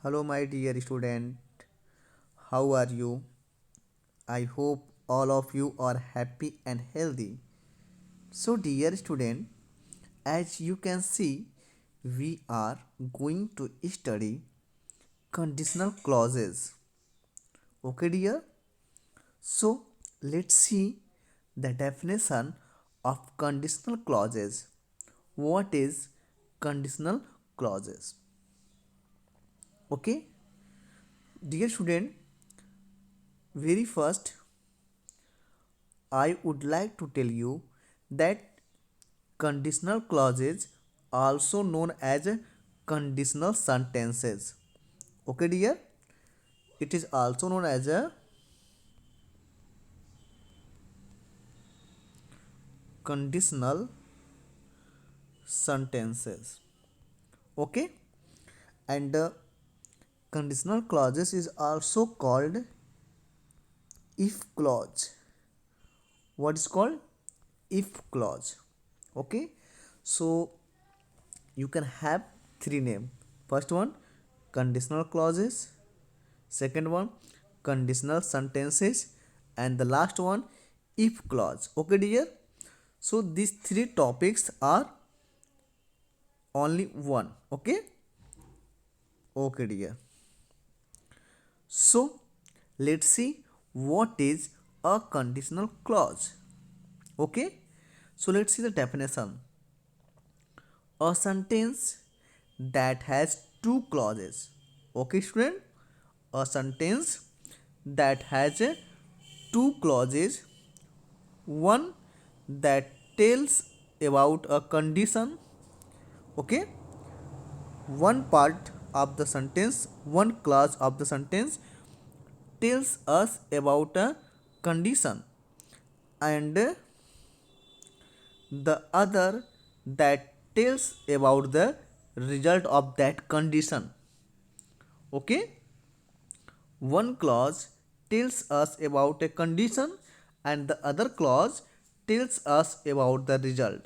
Hello, my dear student. How are you? I hope all of you are happy and healthy. So, dear student, as you can see, we are going to study conditional clauses. Okay, dear? So, let's see the definition of conditional clauses. What is conditional clauses? Okay, dear student, very first I would like to tell you that conditional clauses also known as conditional sentences. Okay dear, it is also known as a conditional sentences. Okay, and conditional clauses is also called if clause. What is called if clause? Okay, so you can have three names. First one, conditional clauses. Second one, conditional sentences. And the last one, if clause. Okay dear, so these three topics are only one. Okay dear, so let's see what is a conditional clause. Okay, so let's see the definition. A sentence that has two clauses. Okay student, a sentence that has two clauses, one that tells about a condition. Okay, one part of the sentence, one clause of the sentence tells us about a condition, and the other that tells about the result of that condition. Okay, one clause tells us about a condition and the other clause tells us about the result.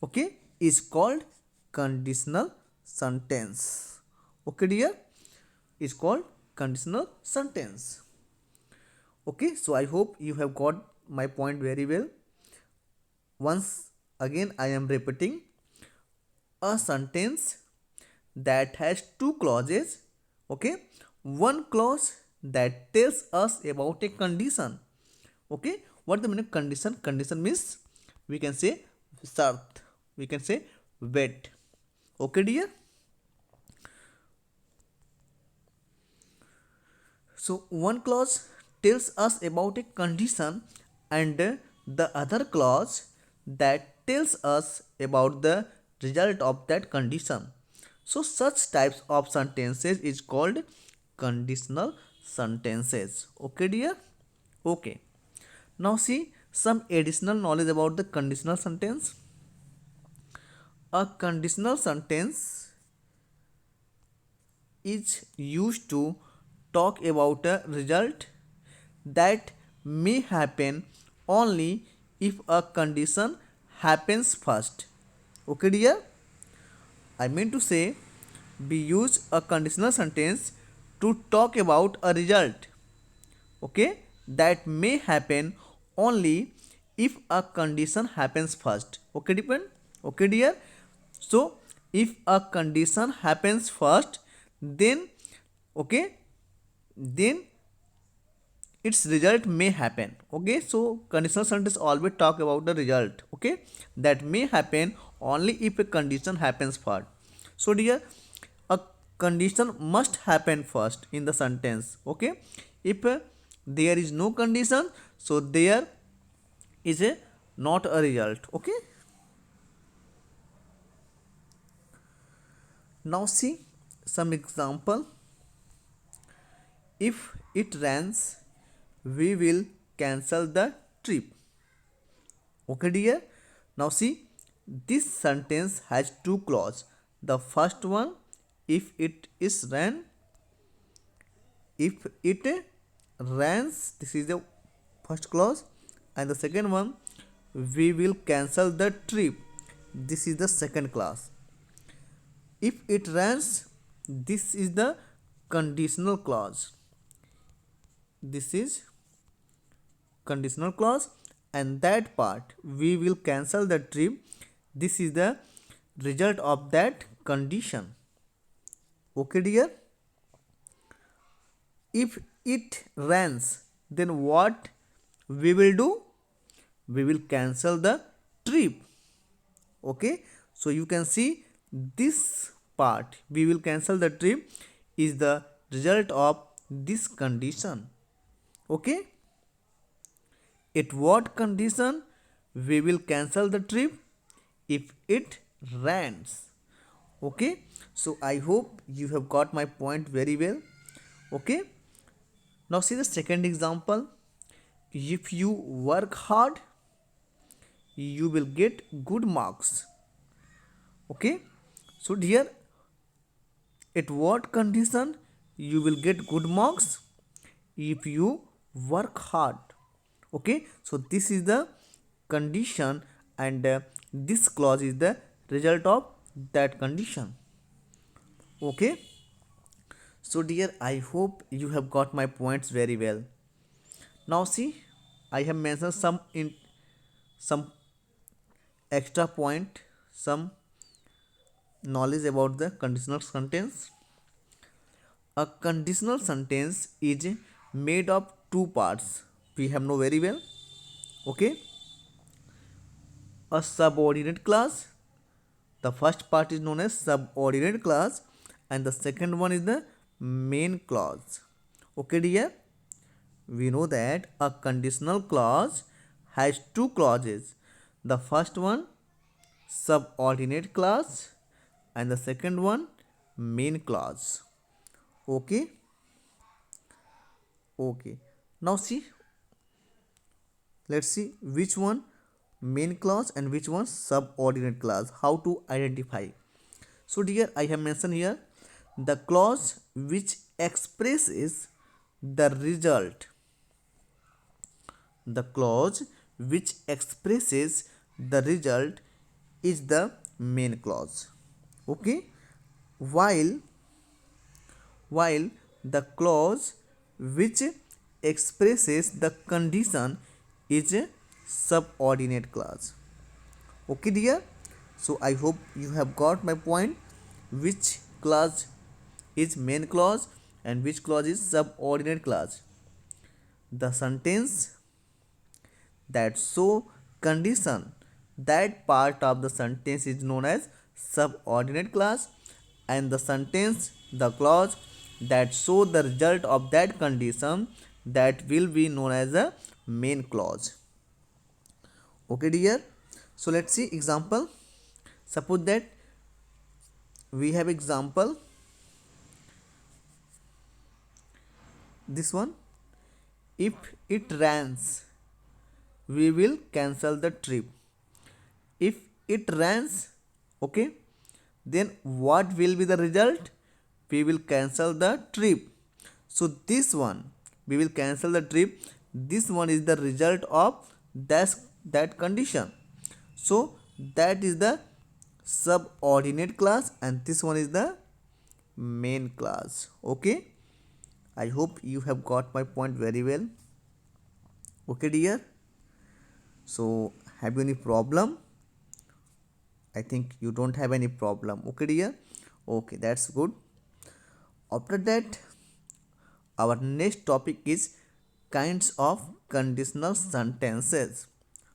Okay, is called conditional sentence. Okay dear, is called conditional sentence. Okay, so I hope you have got my point very well. Once again I am repeating, a sentence that has two clauses. Okay, one clause that tells us about a condition. Okay, what the meaning of condition? Condition means we can say shart, we can say wait. Okay dear, so one clause tells us about a condition and the other clause that tells us about the result of that condition. So such types of sentences is called conditional sentences. Okay dear? Okay. Now see some additional knowledge about the conditional sentence. A conditional sentence is used to talk about a result that may happen only if a condition happens first. Okay dear, I mean to say we use a conditional sentence to talk about a result, okay, that may happen only if a condition happens first. Okay depend, okay dear, so if a condition happens first, then okay, then its result may happen. Okay, so conditional sentence always talk about the result, okay, that may happen only if a condition happens first. So dear, a condition must happen first in the sentence. Okay, if there is no condition, so there is a not a result. Okay, now see some example. If it rains, we will cancel the trip. Okay dear, now see this sentence has two clause. The first one, if it is rain, if it rains, this is the first clause, and the second one, we will cancel the trip, this is the second clause. If it rains, this is the conditional clause. This is conditional clause, and that part we will cancel the trip. This is the result of that condition. Okay dear. If it rains, then what we will do? We will cancel the trip. Okay, so you can see this part, we will cancel the trip, is the result of this condition. Okay, at what condition we will cancel the trip? If it rains. Okay, so I hope you have got my point very well. Okay, now see the second example. If you work hard, you will get good marks. Okay, so dear, at what condition you will get good marks? If you work hard. Okay, so this is the condition, and this clause is the result of that condition. Okay, so dear, I hope you have got my points very well. Now see, I have mentioned some extra point, some knowledge about the conditional sentence. A conditional sentence is made of two parts. We have know very well. Okay, a subordinate clause. The first part is known as subordinate clause, and the second one is the main clause. Okay dear, we know that a conditional clause has two clauses. The first one, subordinate clause, and the second one, main clause. Okay, okay, now see, let's see which one main clause and which one subordinate clause, how to identify. So dear, I have mentioned here the clause which expresses the result. The clause which expresses the result is the main clause. Okay, while the clause which expresses the condition is a subordinate clause. Okay dear, so I hope you have got my point, which clause is main clause and which clause is subordinate clause. The sentence that show condition, that part of the sentence is known as subordinate clause, and the sentence, the clause that show the result of that condition, that will be known as a main clause. Okay dear, so let's see example. Suppose that we have example, this one. If it rains, we will cancel the trip. If it rains, okay, then what will be the result? We will cancel the trip. So this one, we will cancel the trip. This one is the result of that condition. So that is the subordinate clause, and this one is the main clause. Okay, I hope you have got my point very well. Okay dear, so have you any problem? I think you don't have any problem. Okay dear, okay, that's good. After that, our next topic is kinds of conditional sentences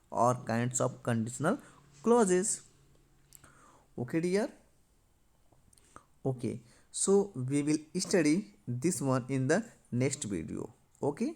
or kinds of conditional clauses. Okay dear, okay, so we will study this one in the next video. Okay.